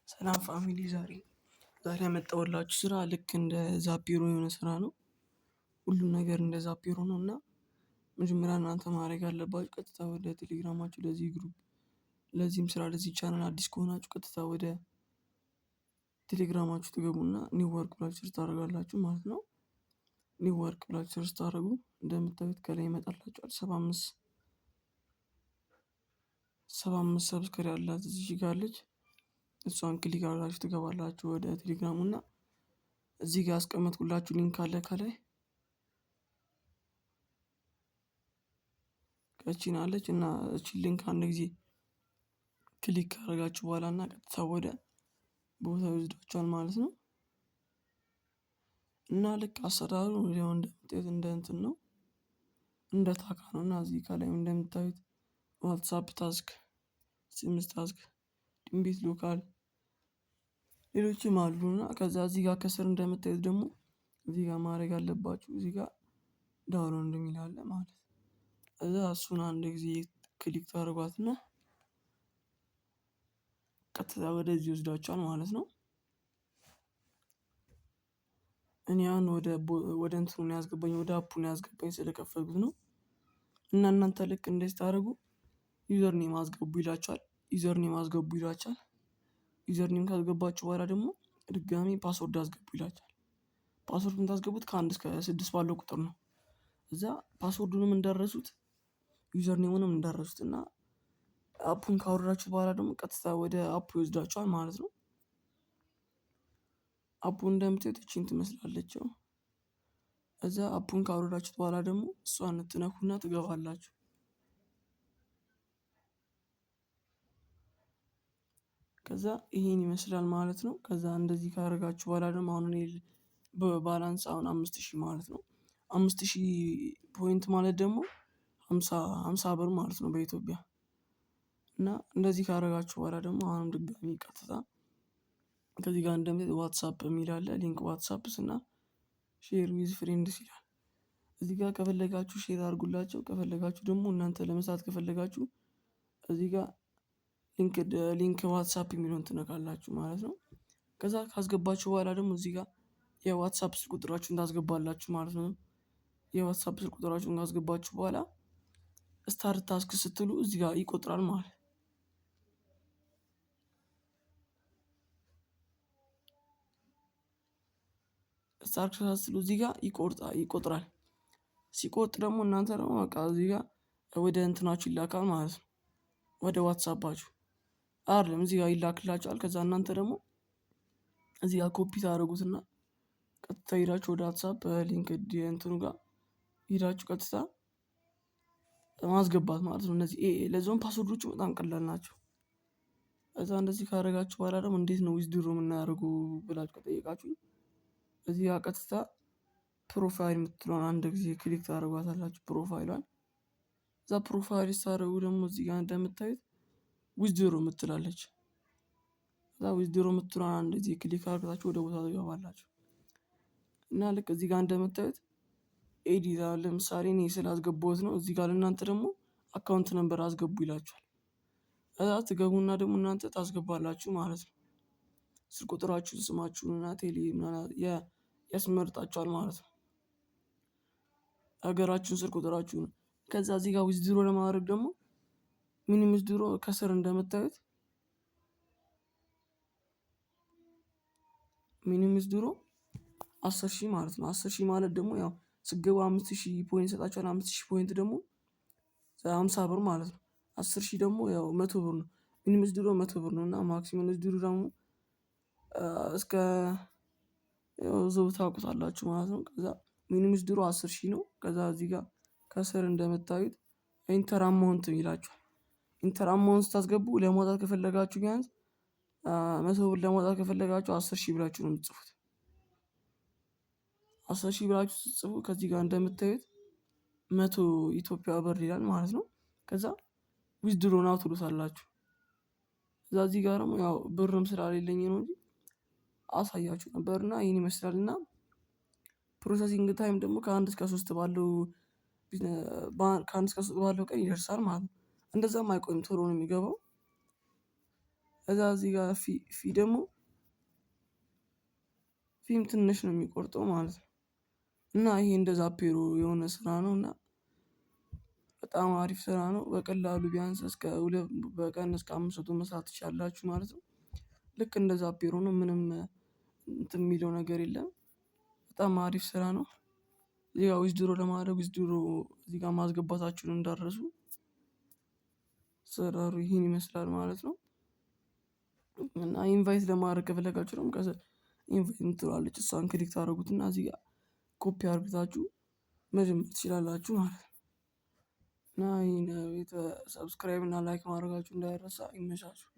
ሰላም ፋሚሊ ዛሬ ያመጣሁላችሁ ስራ ልክ እንደ ዛፒሮ የሆነ ስራ ነው። ሁሉም ነገር እንደ ዛፒሮ ነው እና መጀመሪያ እናንተ ማድረግ ያለባችሁ ቀጥታ ወደ ቴሌግራማችሁ ለዚህ ግሩፕ ለዚህም ስራ ለዚህ ቻናል አዲስ ከሆናችሁ ቀጥታ ወደ ቴሌግራማችሁ ትገቡና ኒው ወርክ ብላችሁ ሰርች ታደርጋላችሁ ማለት ነው። ኒው ወርክ ብላችሁ ሰርች ታደርጉ እንደምታዩት ከላይ ይመጣላችኋል 75 ሰብስክራይብ ያላት እዚህ ጋር አለች። እሷን ክሊክ አድርጋችሁ ትገባላችሁ ወደ ቴሌግራሙ እና እዚህ ጋር ያስቀመጥኩላችሁ ሊንክ አለ ከላይ ከቺን አለች እና እቺን ሊንክ አንድ ጊዜ ክሊክ ካደረጋችሁ በኋላ እና ቀጥታ ወደ ቦታው ይወስዳችኋል ማለት ነው። እና ልክ አሰራሩ ያው እንደምታዩት እንደ እንትን ነው እንደ ታካ ነው እና እዚህ ከላይ እንደምታዩት ዋትሳፕ ታስክ፣ ሲምስ ታስክ፣ ድንቢት ሎካል ሌሎችም አሉና ከዛ እዚህ ጋር ከስር እንደምታዩት ደግሞ እዚህ ጋር ማድረግ አለባችሁ እዚህ ጋር ዳውንሎድ የሚል አለ ማለት ነው። እዛ እሱን አንድ ጊዜ ክሊክ ታደርጓትና ቀጥታ ወደዚህ ይወስዳችኋል ማለት ነው። እኔ አሁን ወደ እንትኑ ነው ያስገባኝ ወደ አፑ ነው ያስገባኝ ስለከፈትኩት ነው። እና እናንተ ልክ እንደዚህ ታደርጉ ዩዘር ኔም አስገቡ ይላችኋል። ዩዘር ኔም አስገቡ ይላችኋል። ዩዘር ኔም ካስገባችሁ በኋላ ደግሞ ድጋሚ ፓስወርድ አስገቡ ይላችኋል። ፓስወርድ የምታስገቡት ከ1 እስከ 6 ባለው ቁጥር ነው። እዛ ፓስወርዱንም እንዳረሱት ዩዘር ኔሙንም እንዳረሱት እና አፑን ካወረዳችሁ በኋላ ደግሞ ቀጥታ ወደ አፑ ይወስዳችኋል ማለት ነው። አፑ እንደምታዩት እቺን ትመስላለች። እዛ አፑን ካወረዳችሁት በኋላ ደግሞ እሷን ትነኩና ትገባላችሁ። ከዛ ይሄን ይመስላል ማለት ነው። ከዛ እንደዚህ ካደረጋችሁ በኋላ ደግሞ አሁን እኔ በባላንስ አሁን 5000 ማለት ነው። 5000 ፖይንት ማለት ደግሞ 50 ብር ማለት ነው በኢትዮጵያ። እና እንደዚህ ካደረጋችሁ በኋላ ደግሞ አሁንም ድጋሚ ቀጥታ ከዚህ ጋር እንደምታዩት ዋትሳፕ የሚል አለ ሊንክ ዋትሳፕስ እና ሼር ዊዝ ፍሬንድስ ይላል። እዚህ ጋር ከፈለጋችሁ ሼር አድርጉላቸው ከፈለጋችሁ ደግሞ እናንተ ለመስራት ከፈለጋችሁ እዚህ ጋር ሊንክ ዋትሳፕ የሚለውን ትነካላችሁ ማለት ነው። ከዛ ካስገባችሁ በኋላ ደግሞ እዚህ ጋር የዋትሳፕ ስልክ ቁጥራችሁን ታስገባላችሁ ማለት ነው። የዋትሳፕ ስልክ ቁጥራችሁን ካስገባችሁ በኋላ ስታርት ታስክ ስትሉ እዚህ ጋር ይቆጥራል ማለት ነው። ስታርት ስትሉ እዚህ ጋር ይቆጥራል። ሲቆጥ ደግሞ እናንተ ደግሞ በቃ እዚህ ጋር ወደ እንትናችሁ ይላካል ማለት ነው። ወደ ዋትሳፓችሁ አይደለም እዚህ ጋር ይላክላችኋል። ከዛ እናንተ ደግሞ እዚህ ጋር ኮፒ ታደርጉትና ቀጥታ ሄዳችሁ ወደ ዋትሳፕ ሊንክ እንትኑ ጋር ሄዳችሁ ቀጥታ ማስገባት ማለት ነው። እነዚህ ለዛውም ፓስወርዶቹ በጣም ቀላል ናቸው። ከዛ እንደዚህ ካደረጋችሁ በኋላ ደግሞ እንዴት ነው ዊዝድሮ የምናደርገው ብላችሁ ከጠየቃችሁኝ እዚህ ጋር ቀጥታ ፕሮፋይል የምትለውን አንድ ጊዜ ክሊክ ታደርጓታላችሁ ፕሮፋይሏን። እዛ ፕሮፋይል ስታደርጉ ደግሞ እዚህ ጋር እንደምታዩት ዊዝድሮ የምትላለች። እዛ ዊዝድሮ የምትለውን አንድ ጊዜ ክሊክ አድርጋችሁ ወደ ቦታው ትገባላችሁ። እና ልክ እዚህ ጋር እንደምታዩት ኤዲት ለምሳሌ እኔ ስላስገባሁት ነው። እዚህ ጋር ለእናንተ ደግሞ አካውንት ነምበር አስገቡ ይላችኋል። እዛ ትገቡና ደግሞ እናንተ ታስገባላችሁ ማለት ነው። ስልክ ቁጥራችሁን ስማችሁንና ቴሌ ያስመርጣችኋል ማለት ነው። ሀገራችሁን ስልክ ቁጥራችሁን ከዛ እዚህ ጋር ዊዝድሮ ለማድረግ ደግሞ ሚኒመም ዊዝድሮ ከስር እንደምታዩት ሚኒመም ዊዝድሮ 10,000 ማለት ነው። 10,000 ማለት ደግሞ ያው ስገቡ 5,000 ፖይንት ይሰጣችኋል። 5,000 ፖይንት ደግሞ 50 ብር ማለት ነው። 10,000 ደግሞ ያው 100 ብር ነው። ሚኒመም ዊዝድሮ 100 ብር ነው እና ማክሲመም ዊዝድሮ ደግሞ እስከ ያው እዛው ታውቁታላችሁ ማለት ነው። ከዛ ሚኒመም ዊዝድሮ 10,000 ነው። ከዛ እዚህ ጋር ከስር እንደምታዩት ኢንተር አማውንት ይላችኋል። ኢንተር አማውንት ስታስገቡ ለማውጣት ከፈለጋችሁ ቢያንስ 100 ብር ለማውጣት ከፈለጋችሁ 10,000 ብላችሁ ነው የምትጽፉት። 10,000 ብላችሁ ስትጽፉ ከዚህ ጋር እንደምታዩት 100 ኢትዮጵያ ብር ይላል ማለት ነው። ከዛ ዊዝድሮ ናው ትሉታላችሁ። እዛ እዚህ ጋር ደግሞ ያው ብርም ስላሌለኝ ነው እንጂ አሳያችሁ ነበርና ይሄን ይመስላልና ፕሮሰሲንግ ታይም ደግሞ ከ1 እስከ 3 ባለው ከ1 እስከ 3 ባለው ቀን ይደርሳል ማለት ነው። እንደዛም አይቆይም ቶሎ ነው የሚገባው። ከዛ እዚህ ጋር ፊ ደግሞ ፊም ትንሽ ነው የሚቆርጠው ማለት ነው። እና ይሄ እንደ ዛፔሮ የሆነ ስራ ነው እና በጣም አሪፍ ስራ ነው። በቀላሉ ቢያንስ በቀን እስከ 500 መስራት ትችላላችሁ ማለት ነው። ልክ እንደ ዛፔሮ ነው። ምንም እንትን የሚለው ነገር የለም። በጣም አሪፍ ስራ ነው። እዚህ ጋር ዊዝድሮ ለማድረግ ዊዝድሮ እዚህ ጋር ማስገባታችሁን እንዳትረሱ። አሰራሩ ይሄን ይመስላል ማለት ነው። እና ኢንቫይት ለማድረግ ከፈለጋችሁ ደግሞ ኢንቫይት የምትለዋለች እሷን ክሊክ ታደርጉትና እዚህ ጋር ኮፒ አድርግታችሁ መጀመር ትችላላችሁ ማለት ነው። እና ይሄን ሰብስክራይብ እና ላይክ ማድረጋችሁ እንዳይረሳ። ይመቻችሁ።